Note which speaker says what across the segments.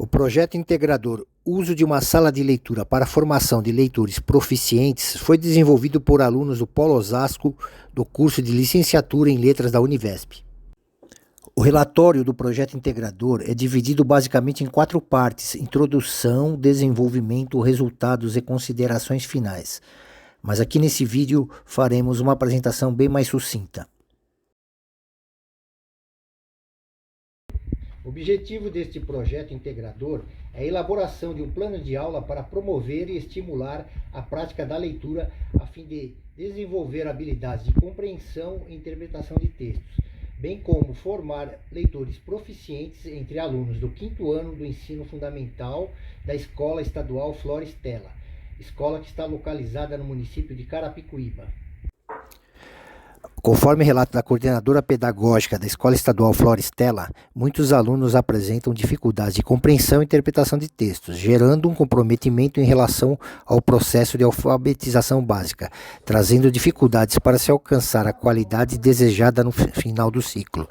Speaker 1: O projeto integrador Uso de uma sala de leitura para a formação de leitores proficientes foi desenvolvido por alunos do Polo Osasco do curso de Licenciatura em Letras da Univesp. O relatório do projeto integrador é dividido basicamente em 4 partes: introdução, desenvolvimento, resultados e considerações finais. Mas aqui nesse vídeo faremos uma apresentação bem mais sucinta. O objetivo deste projeto integrador é a elaboração de um plano de aula para promover e estimular a prática da leitura a fim de desenvolver habilidades de compreensão e interpretação de textos, bem como formar leitores proficientes entre alunos do 5º ano do ensino fundamental da Escola Estadual Floristela, escola que está localizada no município de Carapicuíba. Conforme relato da coordenadora pedagógica da Escola Estadual Floristela, muitos alunos apresentam dificuldades de compreensão e interpretação de textos, gerando um comprometimento em relação ao processo de alfabetização básica, trazendo dificuldades para se alcançar a qualidade desejada no final do ciclo.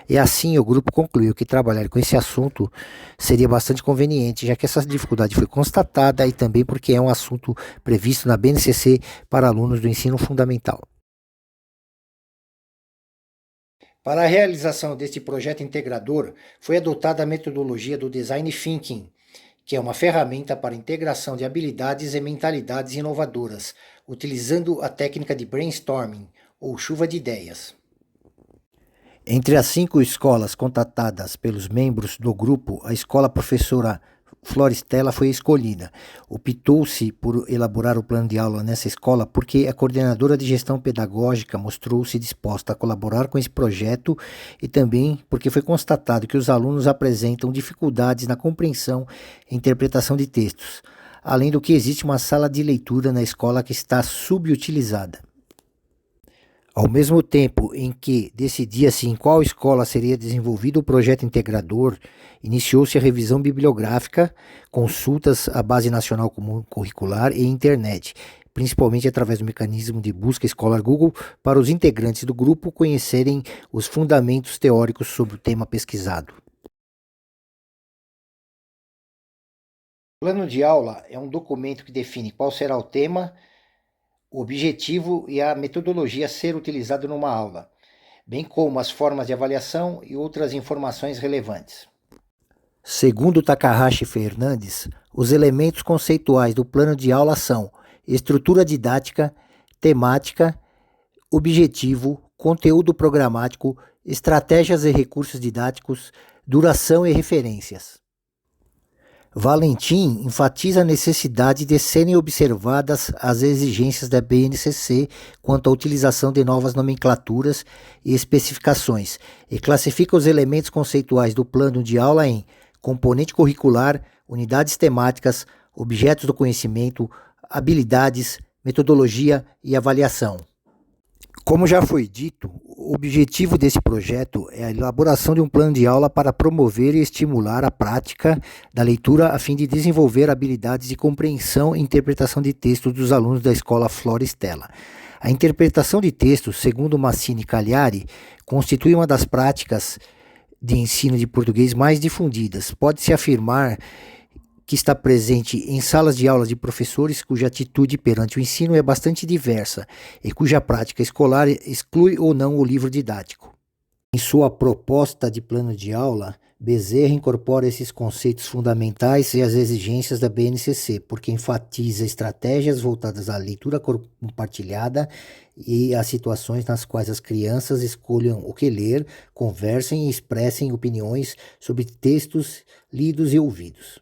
Speaker 1: E assim o grupo concluiu que trabalhar com esse assunto seria bastante conveniente, já que essa dificuldade foi constatada e também porque é um assunto previsto na BNCC para alunos do ensino fundamental. Para a realização deste projeto integrador, foi adotada a metodologia do Design Thinking, que é uma ferramenta para integração de habilidades e mentalidades inovadoras, utilizando a técnica de brainstorming, ou chuva de ideias. Entre as 5 escolas contatadas pelos membros do grupo, a escola professora Floristela foi escolhida. Optou-se por elaborar o plano de aula nessa escola porque a coordenadora de gestão pedagógica mostrou-se disposta a colaborar com esse projeto e também porque foi constatado que os alunos apresentam dificuldades na compreensão e interpretação de textos, além do que existe uma sala de leitura na escola que está subutilizada. Ao mesmo tempo em que decidia-se em qual escola seria desenvolvido o projeto integrador, iniciou-se a revisão bibliográfica, consultas à Base Nacional Comum Curricular e internet, principalmente através do mecanismo de busca escolar Google, para os integrantes do grupo conhecerem os fundamentos teóricos sobre o tema pesquisado. O plano de aula é um documento que define qual será o tema, o objetivo e a metodologia a ser utilizado numa aula, bem como as formas de avaliação e outras informações relevantes. Segundo Takahashi Fernandes, os elementos conceituais do plano de aula são estrutura didática, temática, objetivo, conteúdo programático, estratégias e recursos didáticos, duração e referências. Valentim enfatiza a necessidade de serem observadas as exigências da BNCC quanto à utilização de novas nomenclaturas e especificações e classifica os elementos conceituais do plano de aula em componente curricular, unidades temáticas, objetos do conhecimento, habilidades, metodologia e avaliação. Como já foi dito, o objetivo desse projeto é a elaboração de um plano de aula para promover e estimular a prática da leitura a fim de desenvolver habilidades de compreensão e interpretação de textos dos alunos da Escola Floristela. A interpretação de textos, segundo Massini Cagliari, constitui uma das práticas de ensino de português mais difundidas. Pode-se afirmar que está presente em salas de aulas de professores cuja atitude perante o ensino é bastante diversa e cuja prática escolar exclui ou não o livro didático. Em sua proposta de plano de aula, Bezerra incorpora esses conceitos fundamentais e as exigências da BNCC, porque enfatiza estratégias voltadas à leitura compartilhada e às situações nas quais as crianças escolham o que ler, conversem e expressem opiniões sobre textos lidos e ouvidos.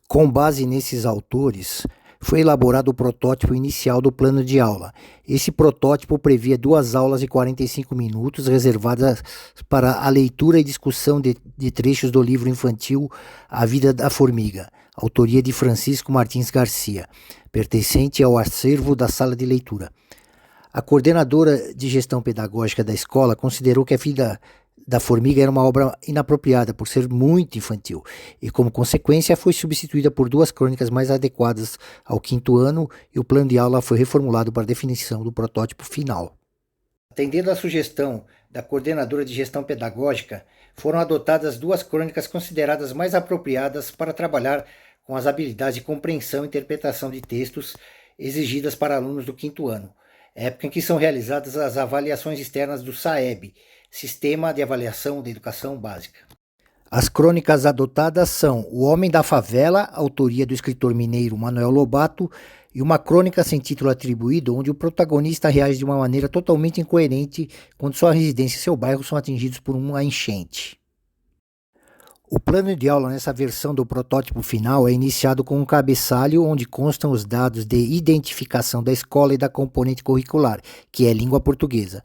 Speaker 1: Com base nesses autores, foi elaborado o protótipo inicial do plano de aula. Esse protótipo previa 2 aulas de 45 minutos reservadas para a leitura e discussão de trechos do livro infantil A Vida da Formiga, autoria de Francisco Martins Garcia, pertencente ao acervo da sala de leitura. A coordenadora de gestão pedagógica da escola considerou que A Vida da Formiga era uma obra inapropriada por ser muito infantil e, como consequência, foi substituída por 2 crônicas mais adequadas ao 5º ano e o plano de aula foi reformulado para a definição do protótipo final. Atendendo à sugestão da coordenadora de gestão pedagógica, foram adotadas duas crônicas consideradas mais apropriadas para trabalhar com as habilidades de compreensão e interpretação de textos exigidas para alunos do quinto ano, época em que são realizadas as avaliações externas do SAEB, Sistema de Avaliação da Educação Básica. As crônicas adotadas são O Homem da Favela, autoria do escritor mineiro Manuel Lobato, e uma crônica sem título atribuído, onde o protagonista reage de uma maneira totalmente incoerente quando sua residência e seu bairro são atingidos por uma enchente. O plano de aula nessa versão do protótipo final é iniciado com um cabeçalho onde constam os dados de identificação da escola e da componente curricular, que é língua portuguesa.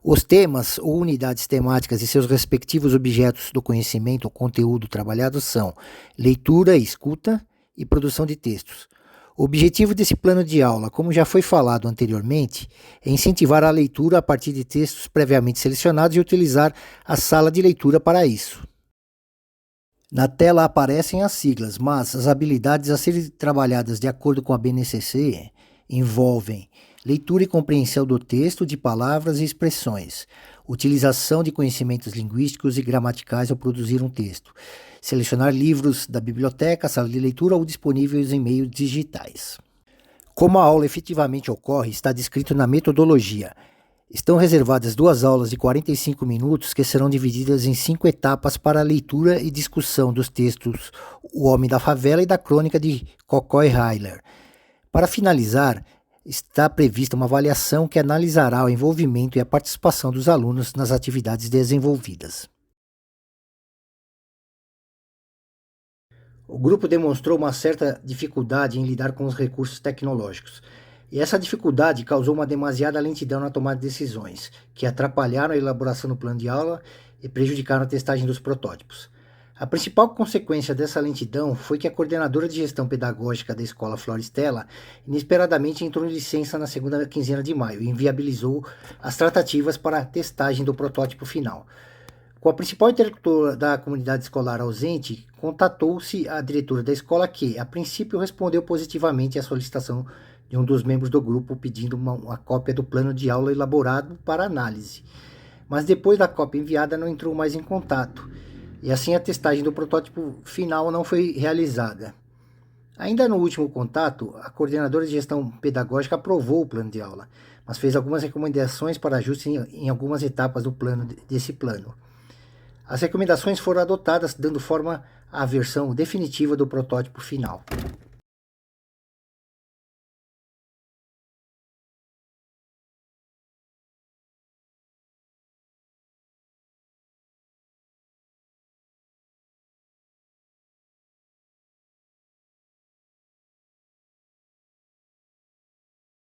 Speaker 1: Os temas ou unidades temáticas e seus respectivos objetos do conhecimento ou conteúdo trabalhado são leitura e escuta e produção de textos. O objetivo desse plano de aula, como já foi falado anteriormente, é incentivar a leitura a partir de textos previamente selecionados e utilizar a sala de leitura para isso. Na tela aparecem as siglas, mas as habilidades a serem trabalhadas de acordo com a BNCC envolvem leitura e compreensão do texto, de palavras e expressões, utilização de conhecimentos linguísticos e gramaticais ao produzir um texto, selecionar livros da biblioteca, sala de leitura ou disponíveis em meios digitais. Como a aula efetivamente ocorre, está descrito na metodologia. Estão reservadas 2 aulas de 45 minutos que serão divididas em 5 etapas para a leitura e discussão dos textos O Homem da Favela e da crônica de Cocó e Heiler. Para finalizar, está prevista uma avaliação que analisará o envolvimento e a participação dos alunos nas atividades desenvolvidas. O grupo demonstrou uma certa dificuldade em lidar com os recursos tecnológicos. E essa dificuldade causou uma demasiada lentidão na tomada de decisões, que atrapalharam a elaboração do plano de aula e prejudicaram a testagem dos protótipos. A principal consequência dessa lentidão foi que a coordenadora de gestão pedagógica da escola Floristela inesperadamente entrou em licença na segunda quinzena de maio e inviabilizou as tratativas para a testagem do protótipo final. Com a principal interlocutora da comunidade escolar ausente, contatou-se a diretora da escola que, a princípio, respondeu positivamente à solicitação de um dos membros do grupo pedindo uma cópia do plano de aula elaborado para análise. Mas depois da cópia enviada não entrou mais em contato, e assim a testagem do protótipo final não foi realizada. Ainda no último contato, a coordenadora de gestão pedagógica aprovou o plano de aula, mas fez algumas recomendações para ajuste em algumas etapas do plano desse plano. As recomendações foram adotadas, dando forma à versão definitiva do protótipo final.